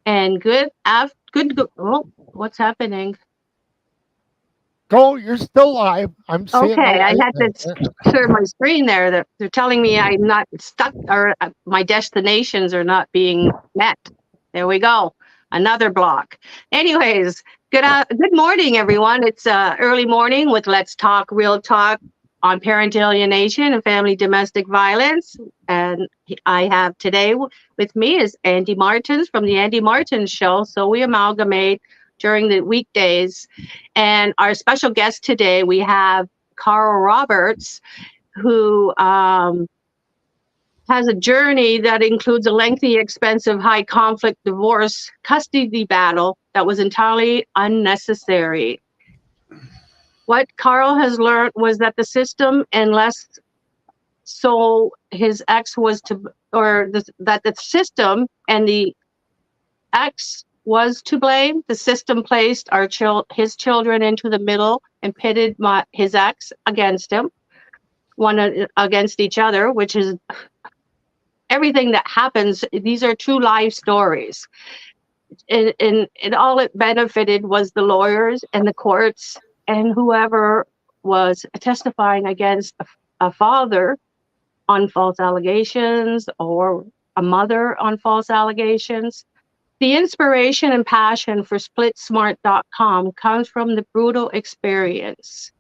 And oh, what's happening? Go, you're still live. I'm seeing a Okay, I light had to there. share my screen there. That they're telling me I'm not stuck, or my destinations are not being met. There we go. Another block. Anyways, good morning, everyone. It's early morning with Let's Talk Real Talk on parent alienation and family domestic violence. And I have today with me is Andy Martens from the Andy Martens Show. So we amalgamate during the weekdays. And our special guest today, we have Carl Roberts, who has a journey that includes a lengthy, expensive, high conflict divorce custody battle that was entirely unnecessary. What Carl has learned was that the system, unless so his ex was to, that the system and the ex was to blame. The system placed his children into the middle and pitted his ex against him, against each other, which is everything that happens. These are true life stories. And all it benefited was the lawyers and the courts and whoever was testifying against a father on false allegations or a mother on false allegations. The inspiration and passion for splitsmart.com comes from the brutal experience.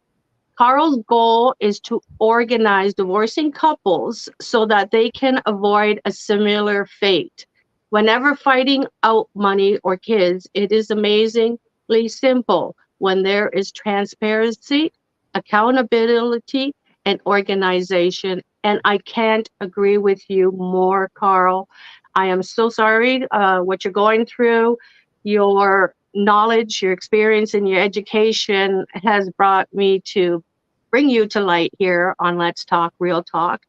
Carl's goal is to organize divorcing couples so that they can avoid a similar fate. Whenever fighting out money or kids, it is amazingly simple when there is transparency, accountability, and organization. And I can't agree with you more, Carl. I am so sorry what you're going through. Your knowledge, your experience, and your education has brought me to bring you to light here on Let's Talk Real Talk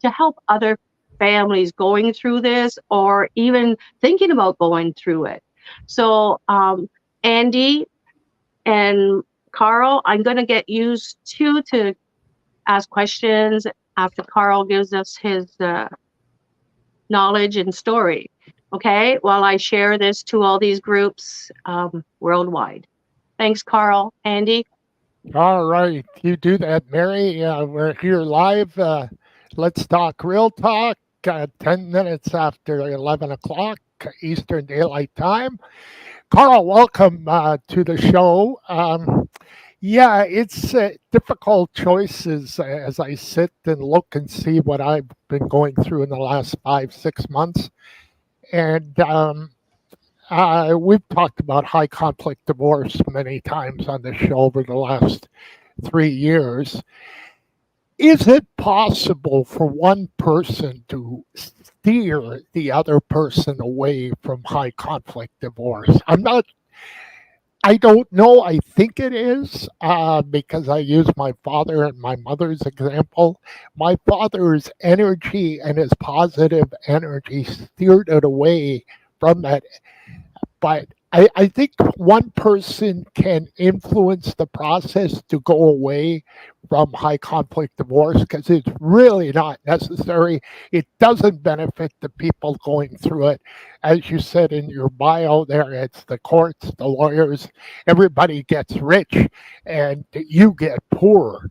to help other families going through this or even thinking about going through it. So, Andy and Carl, I'm going to get used to ask questions after Carl gives us his knowledge and story. Okay, while I share this to all these groups worldwide. Thanks, Carl. Andy? All right, you do that, Mary. We're here live. Let's talk real talk. 10 minutes after 11 o'clock Eastern Daylight Time. Carl, welcome to the show. Yeah, it's difficult choices as I sit and look and see what I've been going through in the last 5, 6 months. And we've talked about high conflict divorce many times on the show over the last 3 years. Is it possible for one person to steer the other person away from high conflict divorce? I don't know. I think it is because I use my father and my mother's example. My father's energy and his positive energy steered it away from that, but I think one person can influence the process to go away from high conflict divorce because it's really not necessary. It doesn't benefit the people going through it. As you said in your bio there, it's the courts, the lawyers, everybody gets rich and you get poor.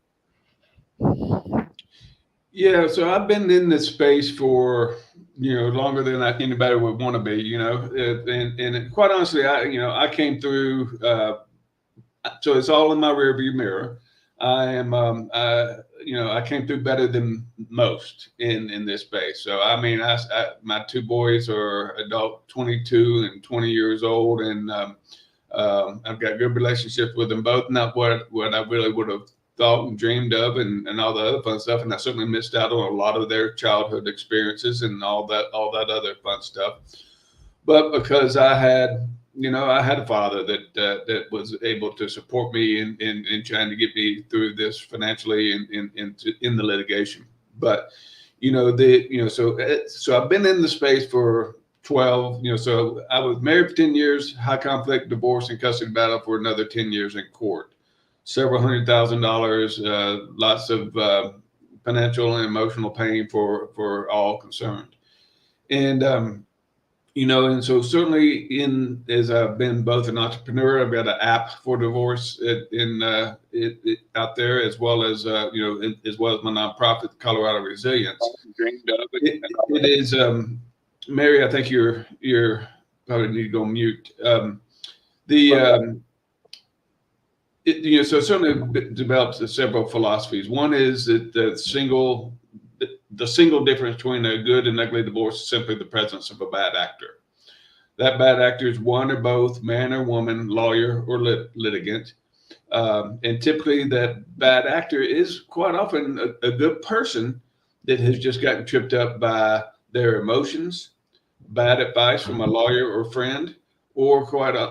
Yeah, so I've been in this space for longer than anybody would want to be. And quite honestly, I came through. So it's all in my rearview mirror. I am, I came through better than most in this space. So I mean, my two boys are adult, 22 and 20 years old, and I've got good relationships with them both. Not what I really would have thought and dreamed of, and all the other fun stuff. And I certainly missed out on a lot of their childhood experiences and all that other fun stuff. But because I had a father that was able to support me in trying to get me through this financially in the litigation. But so I've been in the space for 12. So I was married for 10 years, high conflict divorce and custody battle for another 10 years in court, several $100,000, lots of financial and emotional pain for all concerned. And And so certainly as I've been both an entrepreneur, I've got an app for divorce out there, as well as as well as my nonprofit, Colorado Resilience. It is, Mary. I think you're probably need to go mute. So certainly developed several philosophies. One is that the single difference between a good and ugly divorce is simply the presence of a bad actor. That bad actor is one or both man or woman, lawyer or litigant. And typically that bad actor is quite often a good person that has just gotten tripped up by their emotions, bad advice from a lawyer or friend, or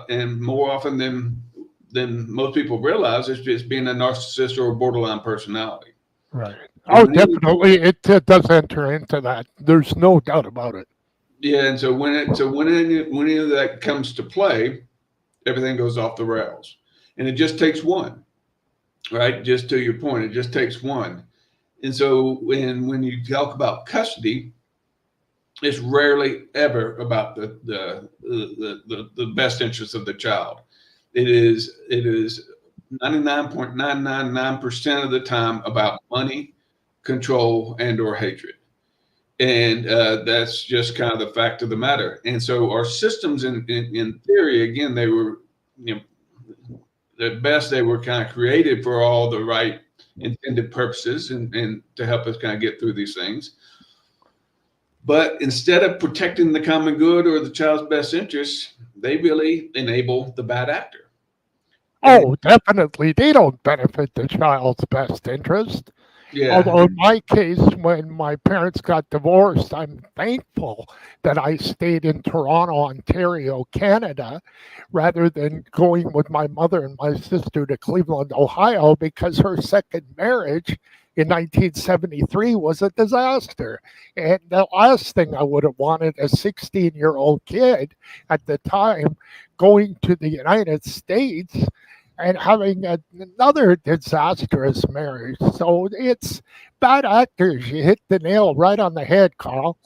and more often than most people realize, it's just being a narcissist or a borderline personality. Right. Oh, definitely. It does enter into that. There's no doubt about it. Yeah, and so when any of that comes to play, everything goes off the rails, and it just takes one, right? Just to your point, it just takes one. And so when you talk about custody, it's rarely ever about the best interest of the child. It is 99.999% of the time about money, control, and or hatred. And that's just kind of the fact of the matter. And so our systems in theory, again, they were, at best, they were kind of created for all the right intended purposes and to help us kind of get through these things. But instead of protecting the common good or the child's best interests, they really enable the bad actor. Oh, definitely. They don't benefit the child's best interest. Yeah. Although in my case, when my parents got divorced, I'm thankful that I stayed in Toronto, Ontario, Canada, rather than going with my mother and my sister to Cleveland, Ohio, because her second marriage in 1973 was a disaster. And the last thing I would have wanted, a 16-year-old kid at the time, going to the United States and having another disastrous marriage. So it's bad actors. You hit the nail right on the head, Carl.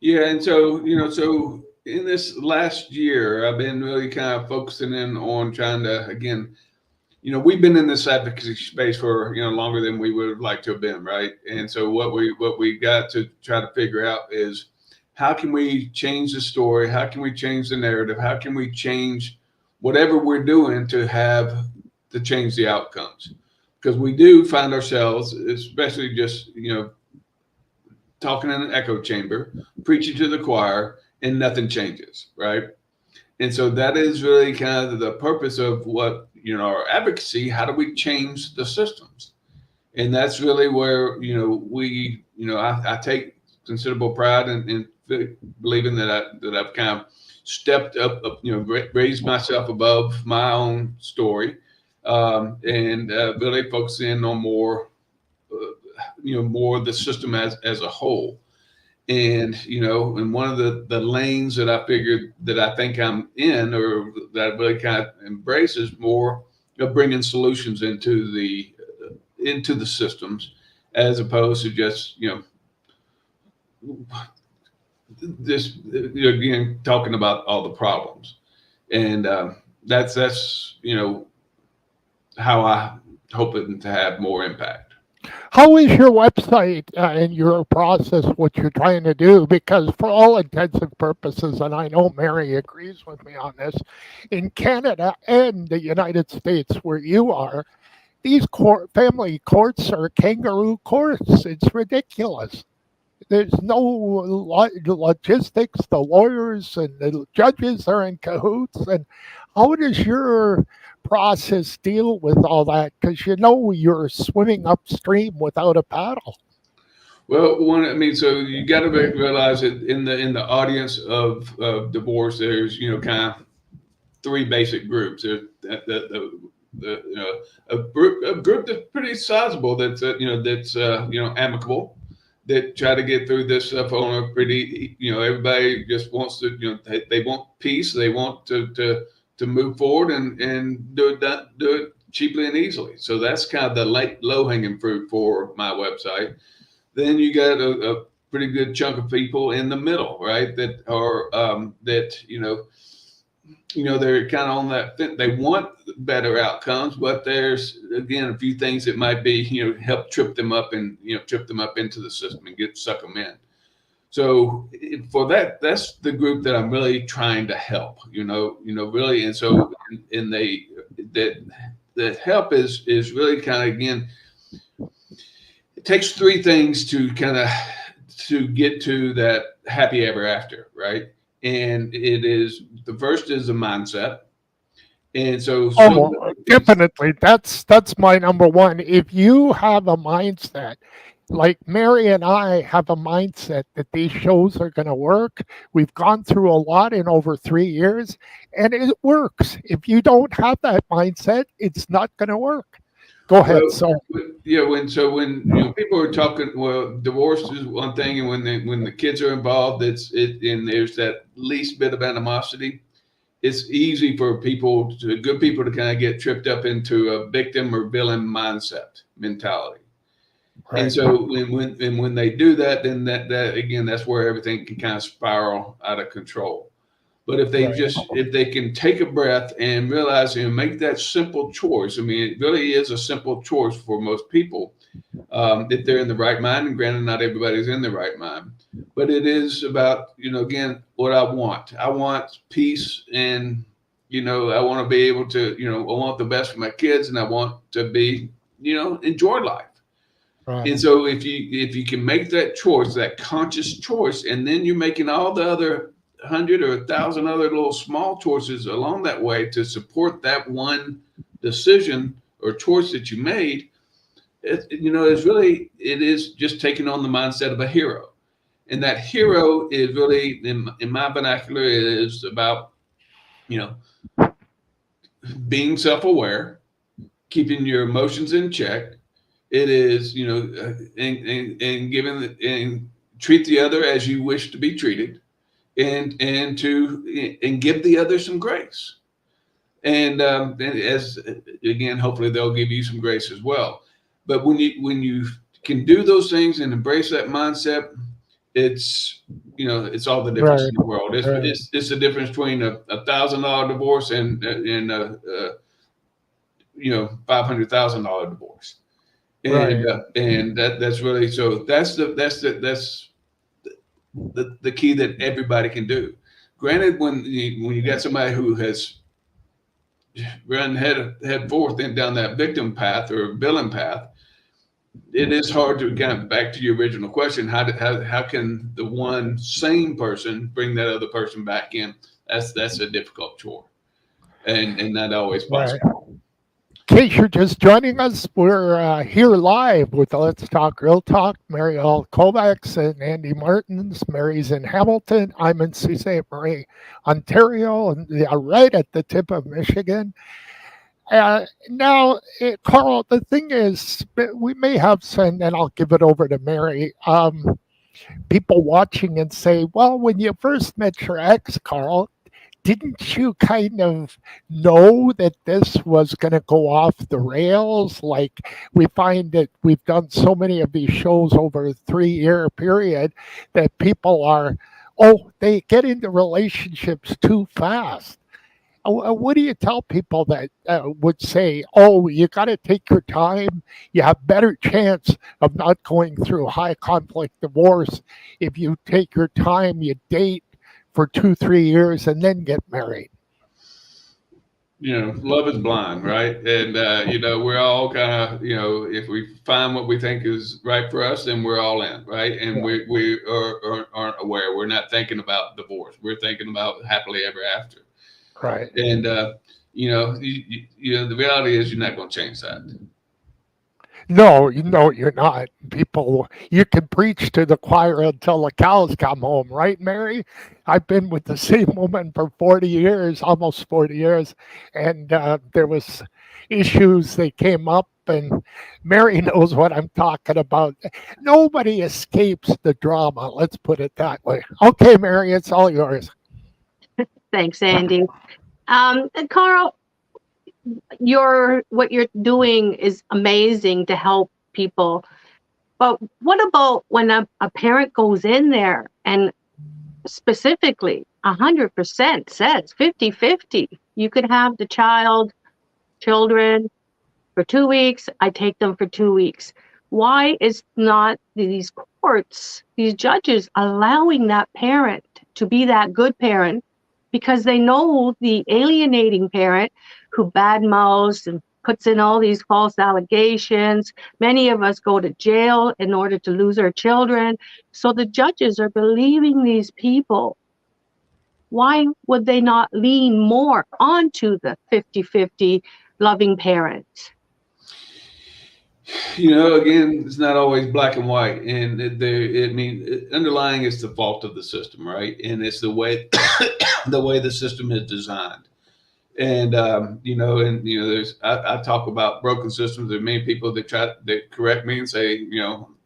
Yeah, and so so in this last year, I've been really kind of focusing in on trying to, again, we've been in this advocacy space for longer than we would like to have been, right? And so what we got to try to figure out is, how can we change the story? How can we change the narrative? How can we change whatever we're doing to change the outcomes? Because we do find ourselves, especially just talking in an echo chamber, preaching to the choir, and nothing changes, right? And so that is really kind of the purpose of what our advocacy. How do we change the systems? And that's really where I take considerable pride in believing that I've kind of stepped up, raised myself above my own story, and really focusing on more of the system as a whole. And and one of the lanes that I figured that I think I'm in, or that I really kind of embrace, is more of bringing solutions into the systems, as opposed to just again talking about all the problems. And that's how I hope it to have more impact. How is your website and your process, what you're trying to do? Because for all intents and purposes, and I know Mary agrees with me on this, in Canada and the United States where you are, these family courts are kangaroo courts. It's ridiculous. There's no logistics. The lawyers and the judges are in cahoots. And how does your process deal with all that? Because you're swimming upstream without a paddle. Well, so you got to realize that in the audience of divorce, there's kind of three basic groups. There's a group that's pretty sizable, that's amicable, that try to get through this stuff on a pretty, everybody just wants to, they want peace. They want to move forward and do it cheaply and easily. So that's kind of the low hanging fruit for my website. Then you got pretty good chunk of people in the middle, right? That are that they're kind of on that. They want better outcomes, but there's again a few things that might be help trip them up and trip them up into the system and suck them in. So for that's the group that I'm really trying to help. Really, and so and they that help is really kind of again. It takes three things to get to that happy ever after, right? And it is the first is the mindset. And Oh, definitely. That's my number one. If you have a mindset, like Mary and I have a mindset that these shows are going to work. We've gone through a lot in over 3 years, and it works. If you don't have that mindset, it's not going to work. Go ahead. Well, when people are talking, well, divorce is one thing, and when the kids are involved, and there's that least bit of animosity. It's easy for good people to kind of get tripped up into a victim or villain mentality. Right. And so when they do that, then that again, that's where everything can kind of spiral out of control. But if they can take a breath and realize and make that simple choice, I mean, it really is a simple choice for most people if they're in the right mind. And granted, not everybody's in the right mind, but it is about again what I want. I want peace, and I want to be able to I want the best for my kids, and I want to be enjoy life. Right. And so if you can make that choice, that conscious choice, and then you're making all the other 100 or 1,000 other little small choices along that way to support that one decision or choice that you made, it is just taking on the mindset of a hero. And that hero is really, in my vernacular, is about being self-aware, keeping your emotions in check. It is and giving and treat the other as you wish to be treated, and give the other some grace. And as again, hopefully they'll give you some grace as well. But when you can do those things and embrace that mindset, it's all the difference in the world. It's the difference between a $1,000 divorce and $500,000 divorce. And that's really, so that's the key that everybody can do. Granted, when you got somebody who has run head forth down that victim path or villain path, it is hard to kind of, back to your original question, how can the one sane person bring that other person back in? That's a difficult chore, and not always possible. In case you're just joining us, we're here live with Let's Talk Real Talk. Mary L. Kovacs and Andy Martens. Mary's in Hamilton. I'm in Sault Ste. Marie, Ontario, and right at the tip of Michigan. Now, Carl, the thing is, we may have some, and I'll give it over to Mary, people watching and say, well, when you first met your ex, Carl, didn't you kind of know that this was going to go off the rails? Like, we find that we've done so many of these shows over a 3-year period that people they get into relationships too fast. What do you tell people that would say, oh, you got to take your time, you have better chance of not going through high conflict divorce if you take your time, you date for 2-3 years and then get married? Love is blind, right? And we're all kind of if we find what we think is right for us, then we're all in, right? And we aren't aware. We're not thinking about divorce. We're thinking about happily ever after. Right. And the reality is you're not going to change that. No, you're not. People, you can preach to the choir until the cows come home, right, Mary? I've been with the same woman for 40 years, almost 40 years, and there was issues that came up, and Mary knows what I'm talking about. Nobody escapes the drama, let's put it that way. Okay, Mary, it's all yours. Thanks, Andy. Carl, what you're doing is amazing to help people. But what about when a parent goes in there and specifically 100% says 50-50, you could have the children for 2 weeks, I take them for 2 weeks. Why is not these courts, these judges allowing that parent to be that good parent? Because they know the alienating parent who badmouths and puts in all these false allegations. Many of us go to jail in order to lose our children. So the judges are believing these people. Why would they not lean more onto the 50-50 loving parent? Again, it's not always black and white, and underlying is the fault of the system, right? And it's the way the way the system is designed. And there's I talk about broken systems. There are many people that correct me and say,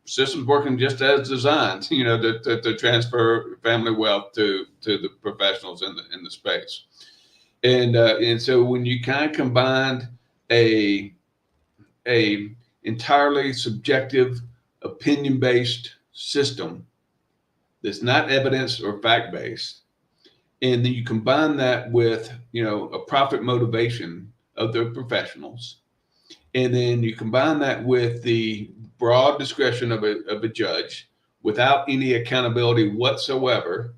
systems working just as designed, to transfer family wealth to the professionals in the space. And so when you kind of combined a entirely subjective, opinion-based system that's not evidence or fact-based, and then you combine that with a profit motivation of the professionals, and then you combine that with the broad discretion of a judge without any accountability whatsoever,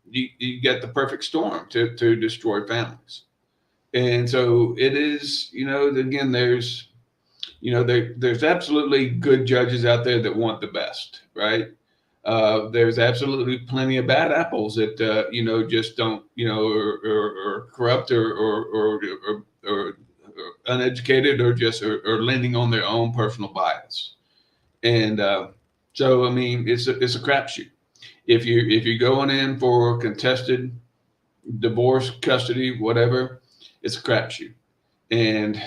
you get the perfect storm to destroy families. And so it is, again, there's absolutely good judges out there that want the best, right? There's absolutely plenty of bad apples that just don't, or corrupt or uneducated or just or leaning on their own personal bias. And so I mean, it's a crapshoot. If you're going in for contested divorce, custody, whatever, it's a crapshoot. And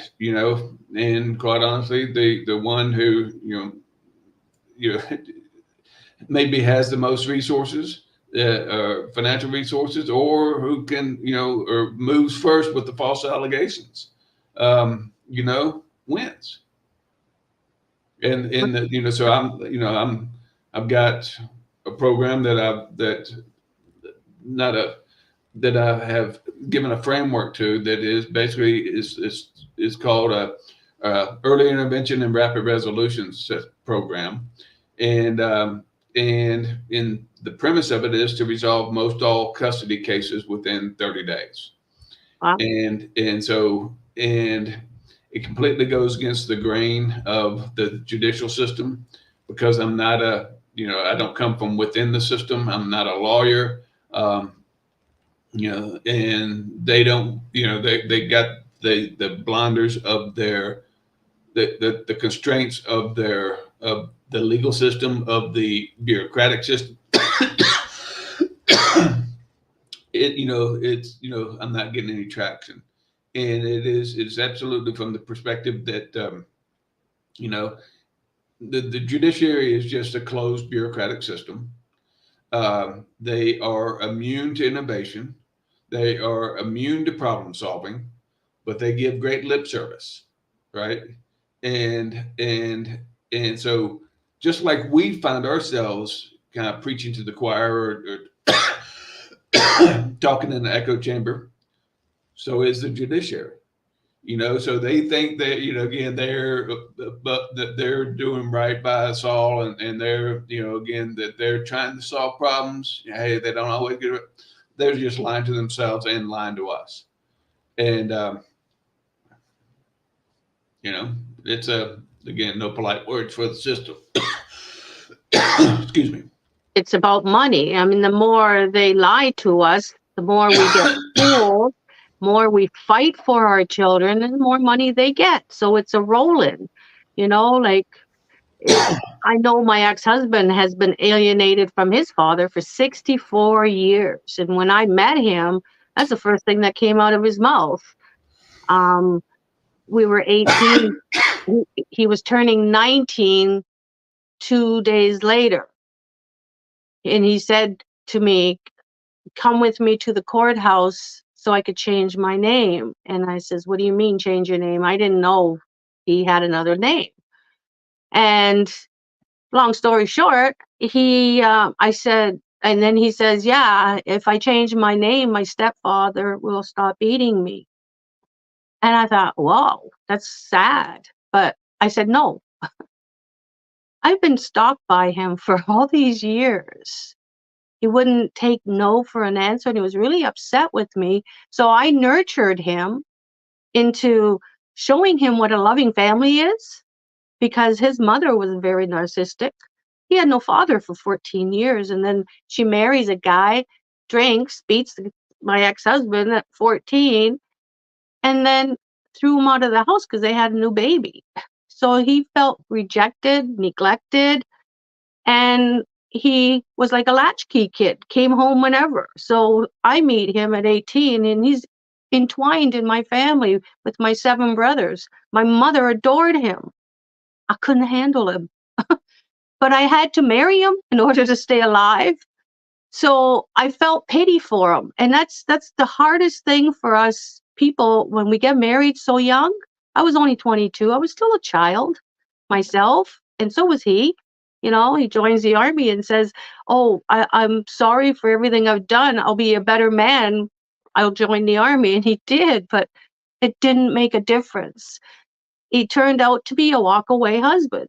and quite honestly, the one who maybe has the most resources, financial resources, or who can or moves first with the false allegations, wins. And so I've got a program that I have given a framework to that is basically is called a early intervention and rapid resolution program, and in the premise of it is to resolve most all custody cases within 30 days. Wow. And it completely goes against the grain of the judicial system, because I'm not I don't come from within the system. I'm not a lawyer. And they don't, they got the blinders of the constraints of the legal system, of the bureaucratic system. I'm not getting any traction. And it's absolutely from the perspective that, the judiciary is just a closed bureaucratic system. They are immune to innovation. They are immune to problem solving, but they give great lip service, right? And so just like we find ourselves kind of preaching to the choir or talking in the echo chamber, so is the judiciary. So they think that again that they're doing right by us all, and they're again that they're trying to solve problems. Hey, they don't always get it. They're just lying to themselves and lying to us. And it's again, no polite words for the system. Excuse me. It's about money. I mean, the more they lie to us, the more we get fooled, more we fight for our children, and the more money they get. So it's a roll-in, I know my ex-husband has been alienated from his father for 64 years. And when I met him, that's the first thing that came out of his mouth. We were 18. He was turning 19 2 days later. And he said to me, come with me to the courthouse so I could change my name. And I says, what do you mean change your name? I didn't know he had another name. And long story short, I said, and then he says, yeah, if I change my name, my stepfather will stop beating me. And I thought, whoa, that's sad. But I said, no, I've been stalked by him for all these years. He wouldn't take no for an answer, and he was really upset with me. So I nurtured him into showing him what a loving family is, because his mother was very narcissistic. He had no father for 14 years, and then she marries a guy, drinks, beats my ex-husband at 14, and then threw him out of the house because they had a new baby. So he felt rejected, neglected, and he was like a latchkey kid, came home whenever. So I meet him at 18, and he's entwined in my family with my 7 brothers. My mother adored him. I couldn't handle him, but I had to marry him in order to stay alive. So I felt pity for him. And that's the hardest thing for us people when we get married so young. I was only 22. I was still a child myself, and so was he. You know, he joins the army and says, oh, I'm sorry for everything I've done. I'll be a better man. I'll join the army. And he did, but it didn't make a difference. He turned out to be a walk-away husband.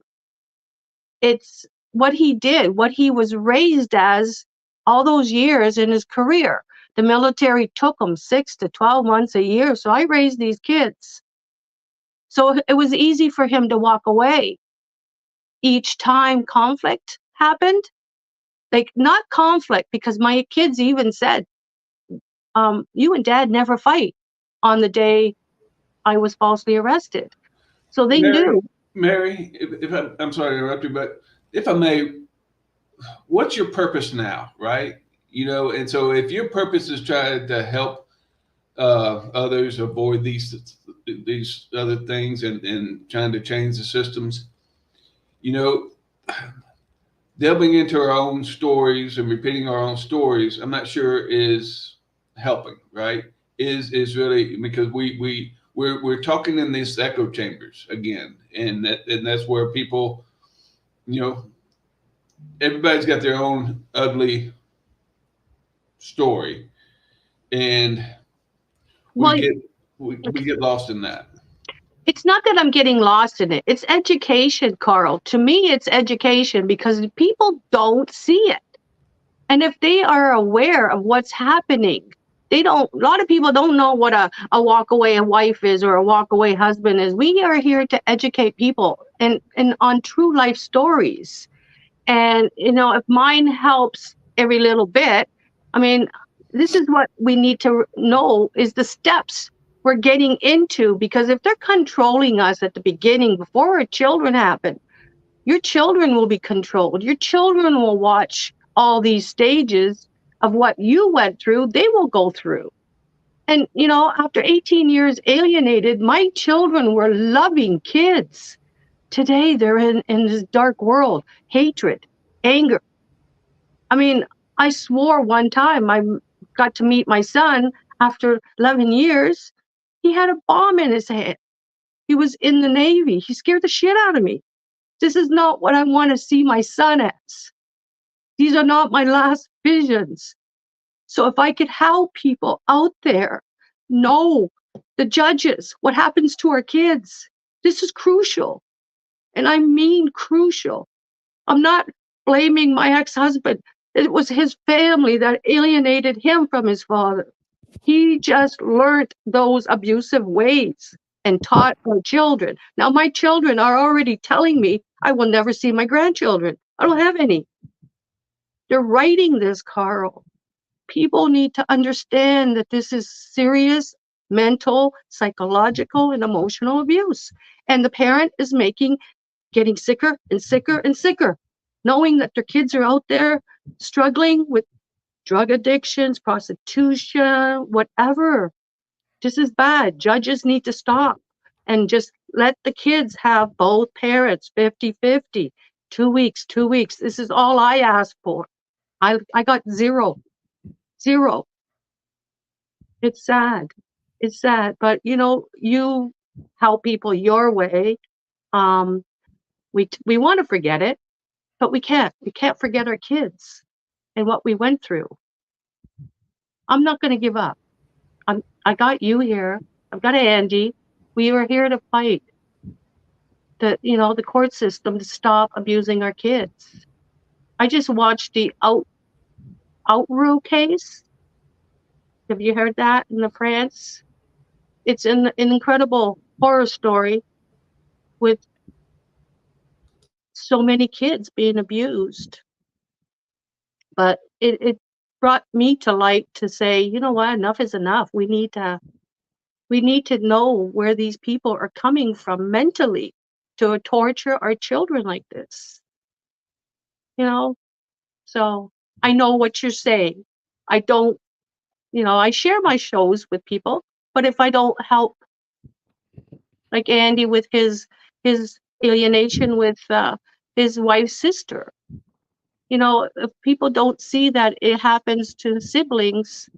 It's what he did, what he was raised as all those years in his career. The military took him 6 to 12 months a year. So I raised these kids. So it was easy for him to walk away. Each time conflict happened, like not conflict, because my kids even said, you and dad never fight on the day I was falsely arrested. So they knew. Mary, if I'm sorry to interrupt you, but if I may, what's your purpose now, right? You know, and so if your purpose is trying to help others avoid these other things and trying to change the systems, you know, delving into our own stories and repeating our own stories, I'm not sure is helping, right? Is really because we're talking in these echo chambers again, and that's where people, you know, everybody's got their own ugly story, and Well, we get lost in that. it's not that I'm getting lost in it. It's education, Carl. To me, it's education because people don't see it. And if they are aware of what's happening, a lot of people don't know what a walk-away wife is or a walk-away husband is. We are here to educate people and on true life stories. And, you know, if mine helps every little bit, I mean, this is what we need to know is the steps we're getting into, because if they're controlling us at the beginning, before our children happen, your children will be controlled. Your children will watch all these stages of what you went through, they will go through. And, you know, after 18 years alienated, my children were loving kids. Today, they're in this dark world, hatred, anger. I mean, I swore one time I got to meet my son after 11 years. He had a bomb in his head. He was in the Navy. He scared the shit out of me. This is not what I want to see my son as. These are not my last visions. So if I could help people out there know the judges, what happens to our kids, this is crucial. And I mean crucial. I'm not blaming my ex-husband. It was his family that alienated him from his father. He just learned those abusive ways and taught our children. Now my children are already telling me I will never see my grandchildren. I don't have any. They're writing this, Carl. People need to understand that this is serious mental, psychological, and emotional abuse. And the parent is getting sicker and sicker and sicker, knowing that their kids are out there struggling with drug addictions, prostitution, whatever. This is bad. Judges need to stop and just let the kids have both parents 50-50. 2 weeks, 2 weeks. This is all I asked for. I got zero. It's sad. It's sad. But you know, you help people your way. We want to forget it, But we can't forget our kids and what we went through. I'm not going to give up. I got you here. I've got Andy. We were here to fight the court system to stop abusing our kids. I just watched the Outrue case. Have you heard that in the France? It's an incredible horror story with so many kids being abused. But it brought me to light to say, you know what, enough is enough. We need to know where these people are coming from mentally to torture our children like this. So I know what you're saying. I don't, I share my shows with people, but if I don't help, like Andy with his alienation with his wife's sister, if people don't see that it happens to siblings,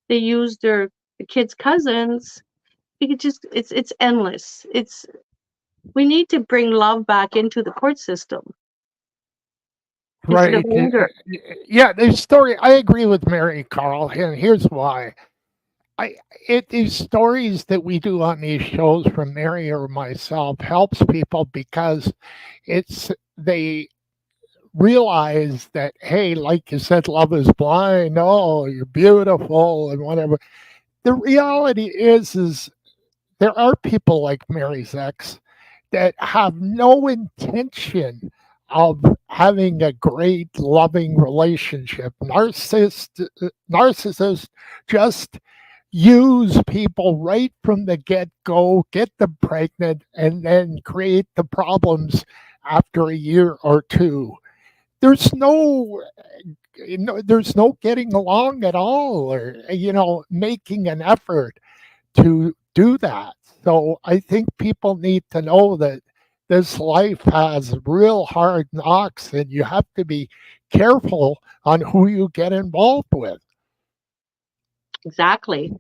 they use the kids' cousins. It's endless. We need to bring love back into the court system. Instead Right. of anger. Yeah, the story, I agree with Mary, Carl, and here's why. These stories that we do on these shows from Mary or myself helps people because they realize that, hey, like you said, love is blind. Oh, you're beautiful and whatever. The reality is there are people like Mary's ex that have no intention of having a great loving relationship. Narcissists just use people right from the get-go, get them pregnant, and then create the problems after a year or two. There's no getting along at all, or making an effort to do that. So I think people need to know that this life has real hard knocks and you have to be careful on who you get involved with. Exactly.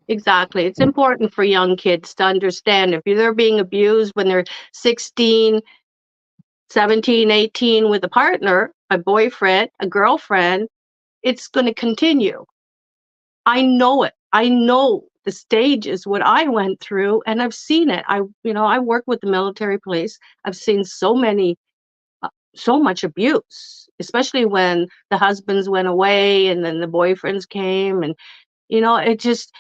It's important for young kids to understand if they're being abused when they're 16, 17, 18 with a partner, a boyfriend, a girlfriend, it's going to continue. I know it. I know the stages, what I went through, and I've seen it. I work with the military police. I've seen so much abuse, especially when the husbands went away and then the boyfriends came, and it just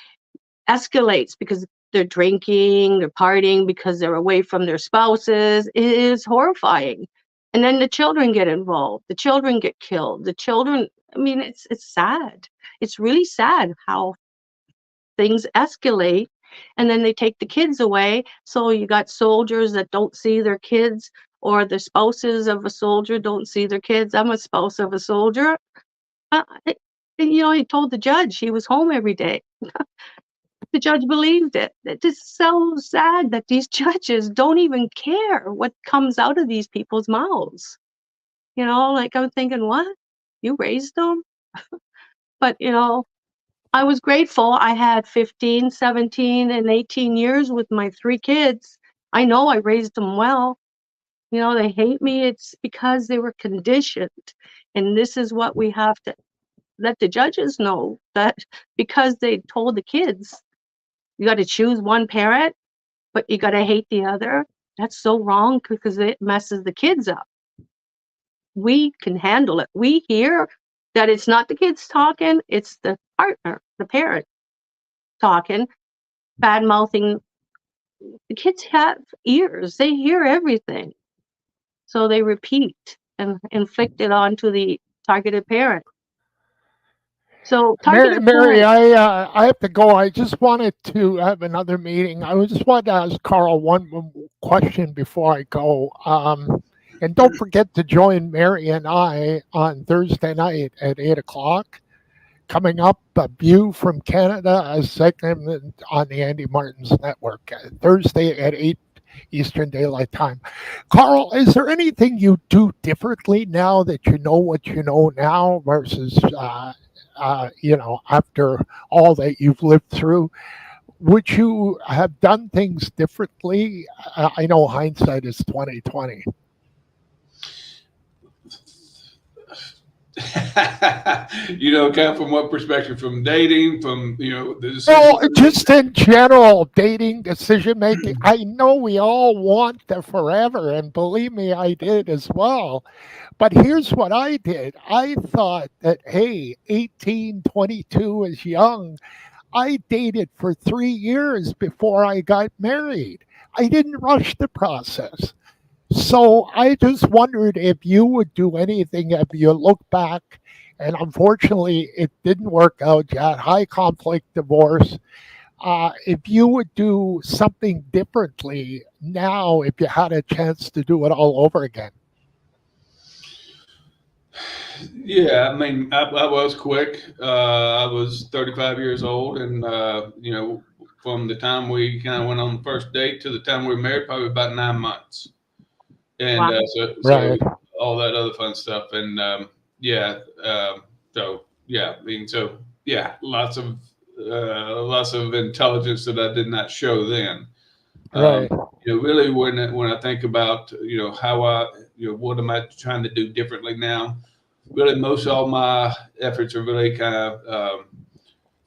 escalates because they're drinking, they're partying because they're away from their spouses. It is horrifying. And then the children get involved. The children get killed. It's sad. It's really sad how things escalate, and then they take the kids away. So you got soldiers that don't see their kids, or the spouses of a soldier don't see their kids. I'm a spouse of a soldier. He told the judge he was home every day. The judge believed it. It's just so sad that these judges don't even care what comes out of these people's mouths. I'm thinking, what? You raised them? But, I was grateful. I had 15, 17, and 18 years with my 3 kids. I know I raised them well. They hate me. It's because they were conditioned. And this is what we have to let the judges know, that because they told the kids, you got to choose one parent, but you got to hate the other. That's so wrong because it messes the kids up. We can handle it. We hear that it's not the kids talking, it's the partner, the parent talking, bad mouthing. The kids have ears, they hear everything. So they repeat and inflict it onto the targeted parent. So Mary, I have to go. I just wanted to have another meeting. I just wanted to ask Carl one question before I go. And don't forget to join Mary and I on Thursday night at 8 o'clock. Coming up, A View from Canada, a segment on the Andy Martens Network, Thursday at 8 Eastern Daylight Time. Carl, is there anything you do differently now that you know what you know now versus after all that you've lived through? Would you have done things differently? I know hindsight is 2020. You know, kind of from what perspective? From dating, from, you know, the Well, decision. just in general, dating, decision making. I know we all want the forever, and believe me, I did as well. But here's what I did. I thought that, hey, 18, 22 is young. I dated for 3 years before I got married. I didn't rush the process. So I just wondered if you would do anything if you look back, and unfortunately, it didn't work out. You had high conflict divorce. If you would do something differently now, if you had a chance to do it all over again. Yeah, I mean, I was quick. I was 35 years old, and you know, from the time we kind of went on the first date to the time we were married, probably about 9 months. And Wow. so Right, all that other fun stuff, and yeah, so yeah, I mean, so yeah, lots of intelligence that I did not show then. right, You know, really, when I think about, you know, how I, you know, what am I trying to do differently now? Really, most all my efforts are really kind of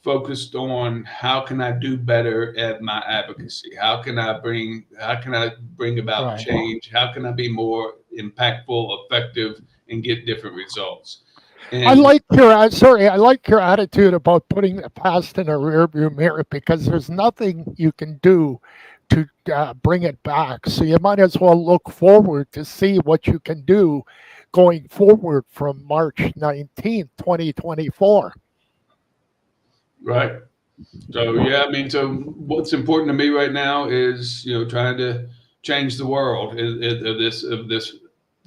focused on how can I do better at my advocacy? How can I bring about right. change? How can I be more impactful, effective, and get different results? I And like your sorry. I like your attitude about putting the past in a rearview mirror because there's nothing you can do to bring it back. So you might as well look forward to see what you can do going forward from March 19th, 2024. right. So yeah, I mean, so what's important to me right now is, you know, trying to change the world of this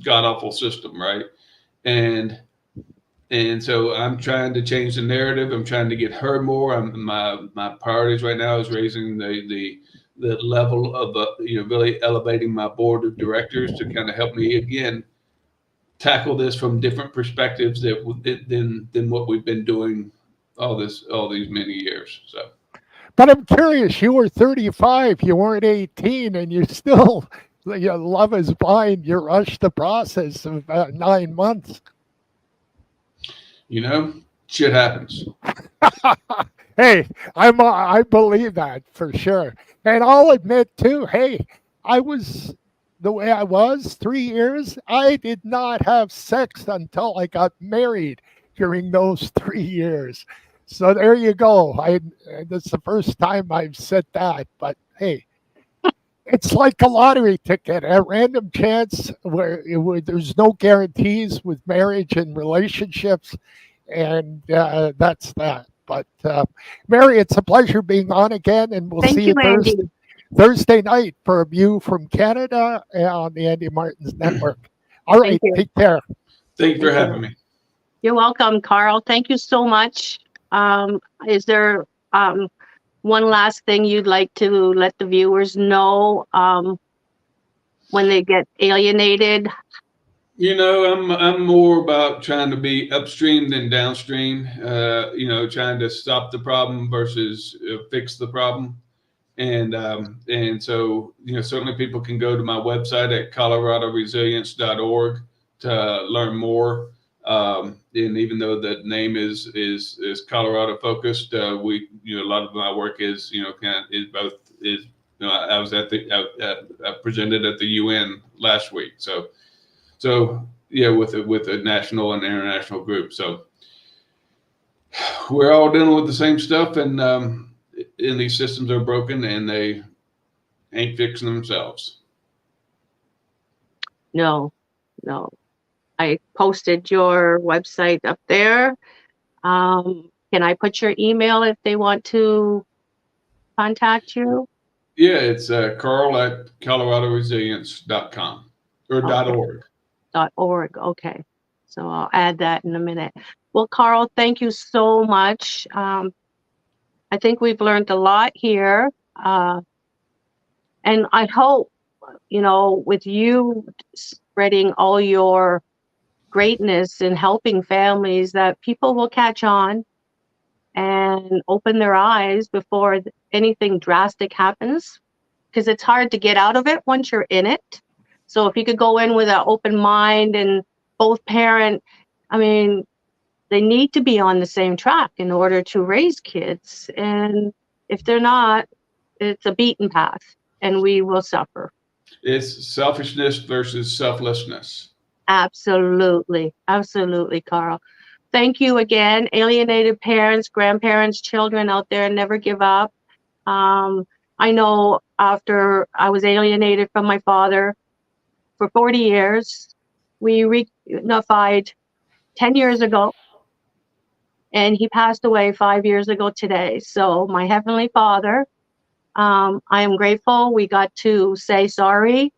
god awful system, right? And so I'm trying to change the narrative. I'm trying to get heard more. My priorities right now is raising the level of you know, really elevating my board of directors to kind of help me again tackle this from different perspectives than what we've been doing all these many years. So. But I'm curious. You were 35. You weren't 18, and you still, your love is blind. You rushed the process of 9 months. You know, shit happens. Hey, I believe that for sure, and I'll admit too. Hey, I was the way I was 3 years. I did not have sex until I got married during those 3 years. So there you go. That's the first time I've said that. But hey, it's like a lottery ticket, a random chance where there's no guarantees with marriage and relationships, and that's that. But Mary, it's a pleasure being on again, and we'll Thank see you, you Andy. Thursday night for a view from Canada on the Andy Martens Network. All Thank right, you. take care. Thank you for Thank having you. me. You're welcome, Carl. Thank you so much. Is there one last thing you'd like to let the viewers know when they get alienated? You know, I'm more about trying to be upstream than downstream. You know, trying to stop the problem versus fix the problem. And so, you know, certainly people can go to my website at coloradoresilience.org to learn more. And even though the name is Colorado focused, we, you know, a lot of my work is, you know, kind of is both is, you know, I was I presented at the UN last week. So yeah, with a national and international group. So we're all dealing with the same stuff, and these systems are broken and they ain't fixing themselves. No, no. I posted your website up there. Can I put your email if they want to contact you? Yeah, it's Carl at coloradoresilience.com or Okay. .org. .org. Okay. So I'll add that in a minute. Well, Carl, thank you so much. I think we've learned a lot here. And I hope, you know, with you spreading all your greatness in helping families, that people will catch on and open their eyes before anything drastic happens, because it's hard to get out of it once you're in it. So if you could go in with an open mind and both parent, I mean, they need to be on the same track in order to raise kids. And if they're not, it's a beaten path and we will suffer. It's selfishness versus selflessness. Absolutely. Absolutely, Carl. Thank you again. Alienated parents, grandparents, children out there, never give up. I know after I was alienated from my father for 40 years, we reunified 10 years ago, and he passed away 5 years ago today. So my Heavenly Father, I am grateful we got to say sorry.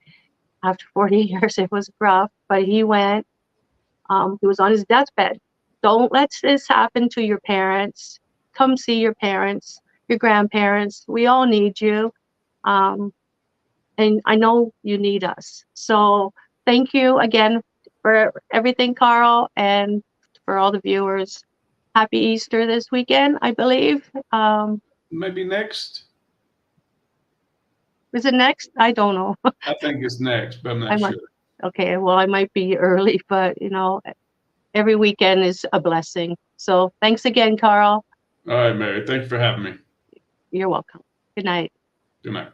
After 40 years, it was rough, but he went. He was on his deathbed. Don't let this happen to your parents. Come see your parents, your grandparents. We all need you. And I know you need us. So thank you again for everything, Carl, and for all the viewers. Happy Easter this weekend, I believe. Maybe next. Is it next? I don't know. I think it's next, but I'm not sure. Okay, well, I might be early, but you know, every weekend is a blessing. So thanks again, Carl. All right, Mary. Thank you for having me. You're welcome. Good night. Good night.